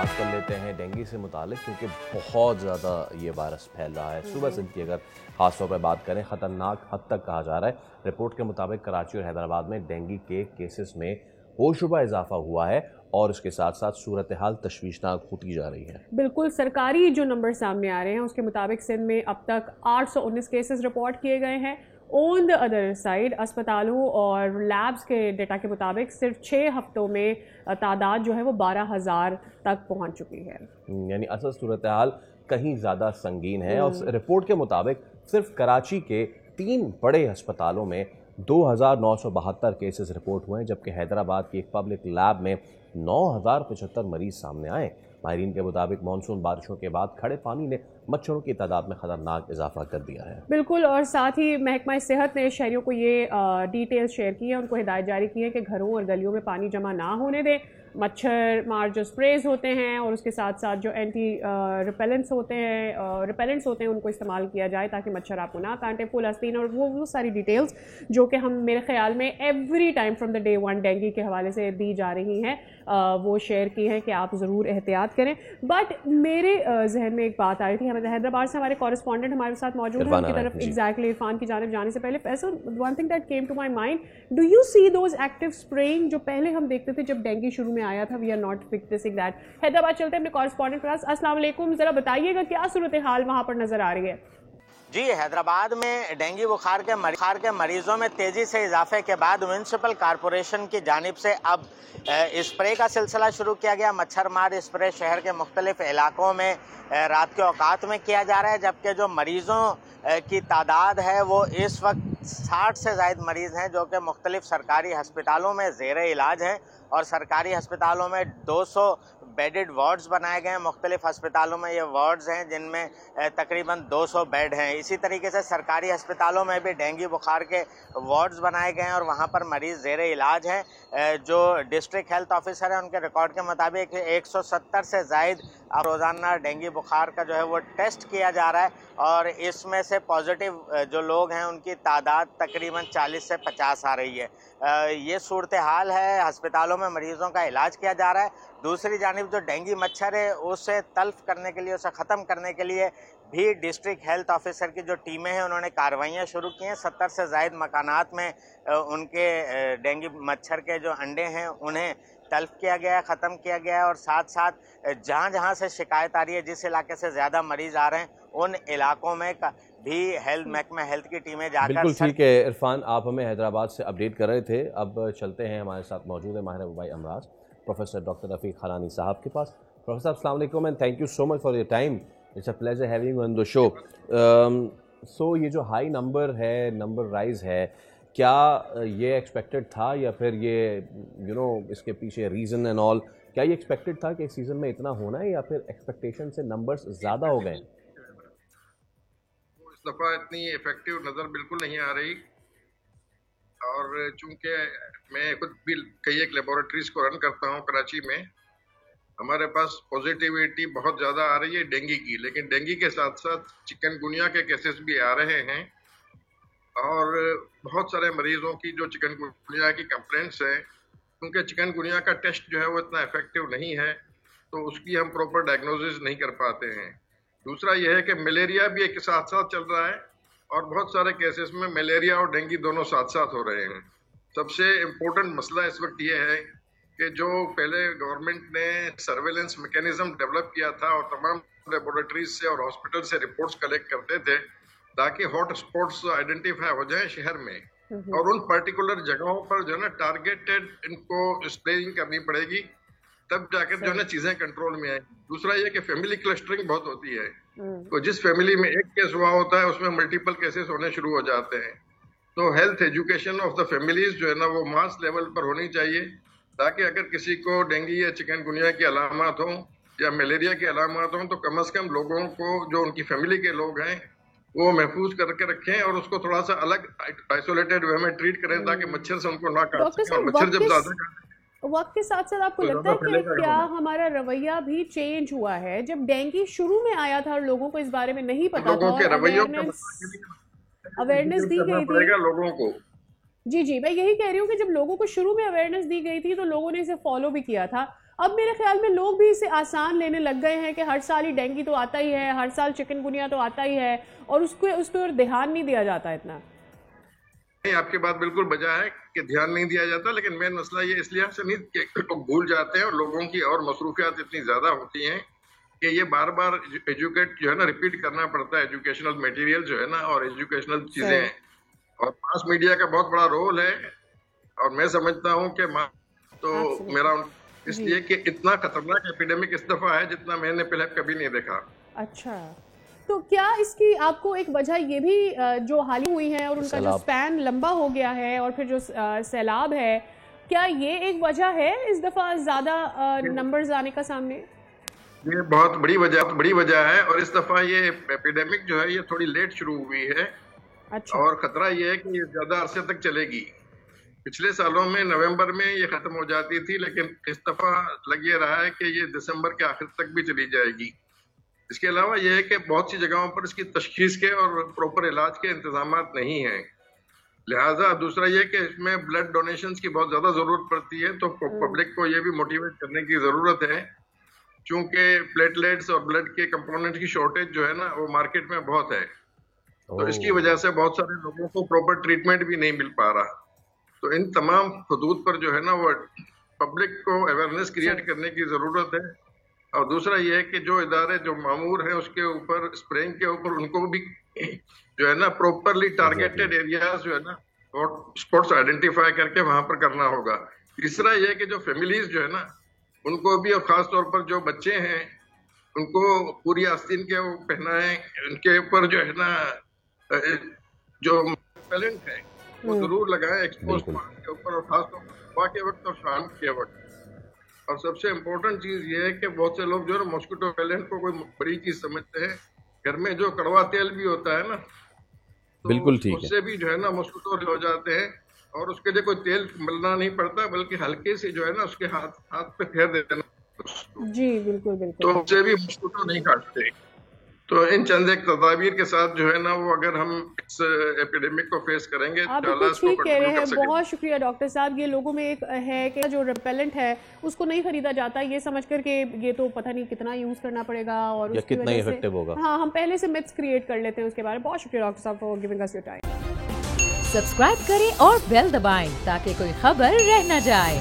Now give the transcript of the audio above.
بات کر لیتے ہیں ڈینگی سے متعلق، کیونکہ بہت زیادہ یہ وائرس پھیل رہا ہے صبح سے کی اگر خاص طور پہ بات کریں خطرناک حد تک کہا جا رہا ہے۔ رپورٹ کے مطابق کراچی اور حیدرآباد میں ڈینگی کے کیسز میں ہوشربہ اضافہ ہوا ہے اور اس کے ساتھ ساتھ صورتحال تشویشناک ہوتی جا رہی ہے۔ بالکل، سرکاری جو نمبر سامنے آ رہے ہیں اس کے مطابق سندھ میں اب تک 819 کیسز رپورٹ کیے گئے ہیں۔ آن دا ادر سائڈ اسپتالوں اور لیبز کے ڈیٹا کے مطابق صرف 6 ہفتوں میں تعداد جو ہے وہ 12,000 تک پہنچ چکی ہے۔ یعنی اصل صورتحال کہیں زیادہ سنگین ہے، اور رپورٹ کے مطابق صرف کراچی کے 3 بڑے ہسپتالوں میں 2,972 کیسز رپورٹ ہوئے ہیں، جبکہ حیدرآباد کی ایک پبلک لیب میں 9,075 مریض سامنے آئے۔ ماہرین کے مطابق مانسون بارشوں کے بعد کھڑے پانی نے مچھروں کی تعداد میں خطرناک اضافہ کر دیا ہے۔ بالکل، اور ساتھ ہی محکمہ صحت نے شہریوں کو یہ ڈیٹیلز شیئر کی ہیں، ان کو ہدایت جاری کی ہے کہ گھروں اور گلیوں میں پانی جمع نہ ہونے دیں۔ مچھر مار جو اسپریز ہوتے ہیں اور اس کے ساتھ ساتھ جو اینٹی ریپیلنٹس ہوتے ہیں ان کو استعمال کیا جائے تاکہ مچھر آپ کو نہ کاٹے۔ فل آستین اور وہ ساری ڈیٹیلز جو کہ ہم میرے خیال میں every time from the day one dengue کے حوالے سے دی جا رہی ہیں وہ شیئر کی ہے کہ آپ ضرور احتیاط کریں۔ بٹ میرے ذہن میں ایک بات آئی تھی، حیدرآباد سے ہمارے کورسپونڈنٹ ہمارے ساتھ موجود ہیں، ان کی طرف ایگزیکٹلی عرفان کی جانب جانے سے پہلے Faisal, one thing that came to my mind, do you see those active aspiring جو پہلے ہم دیکھتے تھے جب ڈینگی شروع میں آیا تھا؟ We are not witnessing that. Hyderabad چلتے ہیں اپنے کورسپونڈنٹ کے پاس۔ السلام علیکم، ذرا بتائیے گا کیا صورتحال وہاں پر نظر آ رہی ہے؟ جی، حیدرآباد میں ڈینگی بخار کے مریضوں میں تیزی سے اضافے کے بعد میونسپل کارپوریشن کی جانب سے اب اسپرے کا سلسلہ شروع کیا گیا۔ مچھر مار اسپرے شہر کے مختلف علاقوں میں رات کے اوقات میں کیا جا رہا ہے، جبکہ جو مریضوں کی تعداد ہے وہ اس وقت 60 سے زائد مریض ہیں جو کہ مختلف سرکاری ہسپتالوں میں زیر علاج ہیں، اور سرکاری ہسپتالوں میں 200 بیڈڈ وارڈز بنائے گئے ہیں۔ مختلف ہسپتالوں میں یہ وارڈز ہیں جن میں تقریباً 200 بیڈ ہیں۔ اسی طریقے سے سرکاری ہسپتالوں میں بھی ڈینگی بخار کے وارڈز بنائے گئے ہیں اور وہاں پر مریض زیر علاج ہیں۔ جو ڈسٹرکٹ ہیلتھ آفیسر ہیں ان کے ریکارڈ کے مطابق 170 سے زائد روزانہ ڈینگی بخار کا جو ہے وہ ٹیسٹ کیا جا رہا ہے، اور اس میں سے پازیٹیو جو لوگ ہیں ان کی تعداد تقریباً 40 سے 50 آ رہی ہے۔ یہ صورتحال ہے، ہسپتالوں میں مریضوں کا علاج کیا جا رہا ہے۔ دوسری جانب جو ڈینگی مچھر ہے اسے تلف کرنے کے لیے، اسے ختم کرنے کے لیے بھی ڈسٹرکٹ ہیلتھ آفیسر کی جو ٹیمیں ہیں انہوں نے کارروائیاں شروع کی ہیں۔ 70 سے زائد مکانات میں ان کے ڈینگی مچھر کے جو انڈے ہیں انہیں تلف کیا گیا ہے، ختم کیا گیا ہے، اور ساتھ ساتھ جہاں جہاں سے شکایت آ رہی ہے، جس علاقے سے زیادہ مریض آ رہے ہیں ان علاقوں میں بھی محکمہ ہیلتھ کی ٹیمیں جا کر۔ بالکل ٹھیک ہے عرفان، آپ ہمیں حیدرآباد سے اپڈیٹ کر رہے تھے۔ اب چلتے ہیں، ہمارے ساتھ موجود ہے ماہر وبائی امراض پروفیسر ڈاکٹر رفیق خلانی صاحب کے پاس۔ پروفیسر صاحب السلام علیکم and thank you so much for your time, it's a pleasure having you on the show. So یہ جو ہائی نمبر رائز ہے، کیا یہ ایکسپیکٹڈ تھا یا پھر یہ اس کے پیچھے ریزن اینڈ آل، کیا یہ ایکسپیکٹڈ تھا کہ اس سیزن میں اتنا ہونا ہے یا پھر ایکسپیکٹیشن سے نمبرز زیادہ ہو گئے؟ اس دفعہ اتنی افیکٹو نظر بالکل نہیں آ رہی، اور چونکہ میں خود بھی کئی ایک لیبورٹریز کو رن کرتا ہوں کراچی میں، ہمارے پاس پازیٹیوٹی بہت زیادہ آ رہی ہے ڈینگی کی، لیکن ڈینگی کے ساتھ ساتھ چکن گنیا کے کیسز بھی آ رہے ہیں، اور بہت سارے مریضوں کی جو چکن گنیا کی کمپلینٹس ہیں، کیونکہ چکن گنیا کا ٹیسٹ جو ہے وہ اتنا افیکٹو نہیں ہے تو اس کی ہم پراپر ڈائگنوسس نہیں کر پاتے ہیں۔ دوسرا یہ ہے کہ ملیریا بھی ایک ساتھ ساتھ چل رہا ہے، اور بہت سارے کیسز میں ملیریا اور ڈینگی دونوں ساتھ ساتھ ہو رہے ہیں۔ سب سے امپورٹنٹ مسئلہ اس وقت یہ ہے کہ جو پہلے گورنمنٹ نے سرویلنس میکینزم ڈیولپ کیا تھا اور تمام لیبورٹریز سے اور ہاسپٹل سے رپورٹس کلیکٹ کرتے تھے تاکہ ہاٹ اسپاٹس آئیڈینٹیفائی ہو جائیں شہر میں، اور ان پرٹیکولر جگہوں پر جو ہے نا ٹارگیٹڈ ان کو اسپریئنگ کرنی پڑے گی، تب جا کر جو ہے نا چیزیں کنٹرول میں آئیں۔ دوسرا یہ کہ فیملی کلسٹرنگ بہت ہوتی ہے، تو جس فیملی میں ایک کیس ہوا ہوتا ہے اس میں ملٹیپل کیسز ہونے شروع ہو جاتے ہیں۔ تو health education of the families جو ہے نا وہ ماس لیول پر ہونی چاہیے، تاکہ اگر کسی کو ڈینگی یا چکن گنیا کی علامات ہوں یا ملیریا کی علامات ہوں تو کم از کم لوگوں کو جو ان کی فیملی کے لوگ ہیں وہ محفوظ کر کے رکھیں اور اس کو تھوڑا سا الگ آئسولیٹڈ وے میں ٹریٹ کریں تاکہ مچھر سے ان کو نہ کاٹ سکیں، اور مچھر جب زیادہ وقت کے ساتھ ساتھ آپ کو لگتا ہے کہ کیا ہمارا رویہ بھی چینج ہوا ہے؟ جب ڈینگی شروع میں آیا تھا اور لوگوں کو اس بارے میں نہیں پتا تھا، اویئرنیس دی گئی تھی لوگوں کو، جی میں یہی کہہ رہی ہوں کہ جب لوگوں کو شروع میں اویئرنیس دی گئی تھی تو لوگوں نے اسے فالو بھی کیا تھا، اب میرے خیال میں لوگ بھی اسے آسان لینے لگ گئے ہیں کہ ہر سال ہی ڈینگی تو آتا ہی ہے, ہر سال چکن گنیا تو آتا ہی ہے, اور اس پہ دھیان نہیں دیا جاتا اتنا. آپ کی بات بالکل بجا ہے کہ دھیان نہیں دیا جاتا, لیکن مین مسئلہ یہ اس لیے سے نہیں کہ لوگ بھول جاتے ہیں اور لوگوں کی اور مصروفیات اتنی زیادہ ہوتی ہیں کہ یہ بار بار ایجوکیٹ جو ہے نا ریپیٹ کرنا پڑتا ہے, ایجوکیشنل میٹیریل جو ہے نا اور ایجوکیشنل چیزیں, اور ماس میڈیا کا بہت بڑا رول ہے. اور میں سمجھتا ہوں کہ تو میرا اس لیے کہ اتنا خطرناک ایپیڈیمک اس دفعہ ہے جتنا میں نے پہلے کبھی نہیں دیکھا. اچھا, تو کیا اس کی آپ کو ایک وجہ یہ بھی جو حالی ہوئی ہے اور ان کا جو سپین لمبا ہو گیا ہے اور پھر جو سیلاب ہے, کیا یہ ایک وجہ ہے اس دفعہ زیادہ نمبرز آنے کا سامنے؟ یہ بہت بڑی وجہ ہے, اور اس دفعہ یہ ایپیڈیمک جو ہے یہ تھوڑی لیٹ شروع ہوئی ہے. اچھا. اور خطرہ یہ ہے کہ یہ زیادہ عرصے تک چلے گی. پچھلے سالوں میں نومبر میں یہ ختم ہو جاتی تھی, لیکن اس دفعہ لگ یہ رہا ہے کہ یہ دسمبر کے آخر تک بھی چلی جائے گی. اس کے علاوہ یہ ہے کہ بہت سی جگہوں پر اس کی تشخیص کے اور پراپر علاج کے انتظامات نہیں ہیں. لہٰذا دوسرا یہ کہ اس میں بلڈ ڈونیشنز کی بہت زیادہ ضرورت پڑتی ہے, تو پبلک کو یہ بھی موٹیویٹ کرنے کی ضرورت ہے, چونکہ پلیٹلیٹس اور بلڈ کے کمپوننٹ کی شارٹیج جو ہے نا وہ مارکیٹ میں بہت ہے. تو اس کی وجہ سے بہت سارے لوگوں کو پراپر ٹریٹمنٹ بھی نہیں مل پا رہا. تو ان تمام حدود پر جو ہے نا وہ پبلک کو اویئرنیس کریٹ کرنے کی ضرورت ہے. اور دوسرا یہ ہے کہ جو ادارے جو مامور ہیں اس کے اوپر اسپرینگ کے اوپر ان کو بھی جو ہے نا پراپرلی ٹارگیٹڈ ایریاز جو ہے نا اسپاٹس آئیڈینٹیفائی کر کے وہاں پر کرنا ہوگا. تیسرا یہ ہے کہ جو فیملیز جو ہے نا ان کو بھی, اور خاص طور پر جو بچے ہیں ان کو پوری آستین کے پہنائیں, ان کے اوپر جو ہے نا جو پیلنٹ ہے وہ ضرور لگائیں ایکسپوز پارٹ کے اوپر, اور خاص طور پر صبح کے وقت اور شام کے وقت. اور سب سے امپورٹنٹ چیز یہ ہے کہ بہت سے لوگ جو ہے نا ماسکیٹو پیلنٹ کو کوئی بڑی چیز سمجھتے ہیں. گھر میں جو کڑوا تیل بھی ہوتا ہے نا, بالکل ٹھیک ہے, اس سے بھی جو ہے نا ماسکیٹو ہو جاتے ہیں, اور اس کے لیے کوئی تیل ملنا نہیں پڑتا, بلکہ ہلکے سے جو ہے نا اس کے ہاتھ پہ پھیر دیتے ہیں. جی بالکل بالکل, تو اس سے بھی ماسکیٹو نہیں کاٹتے. تو ان چند ایک تدابیر کے ساتھ جو ہے نا وہ اگر ہم اس ایپیڈیمک کو فیس کریں گے, آپ بالکل ٹھیک کہہ رہے ہیں. بہت شکریہ ڈاکٹر صاحب. یہ لوگوں میں ایک ہے کہ جو ریپیلنٹ ہے اس کو نہیں خریدا جاتا, یہ سمجھ کر کہ یہ تو پتہ نہیں کتنا یوز کرنا پڑے گا اور اس کی وجہ سے ہاں ہم پہلے سے متس کریٹ کر لیتے ہیں اس کے بارے میں. بہت شکریہ ڈاکٹر صاحب for giving us your time. Subscribe کریں اور بیل دبائیں تاکہ کوئی خبر رہ نہ جائے.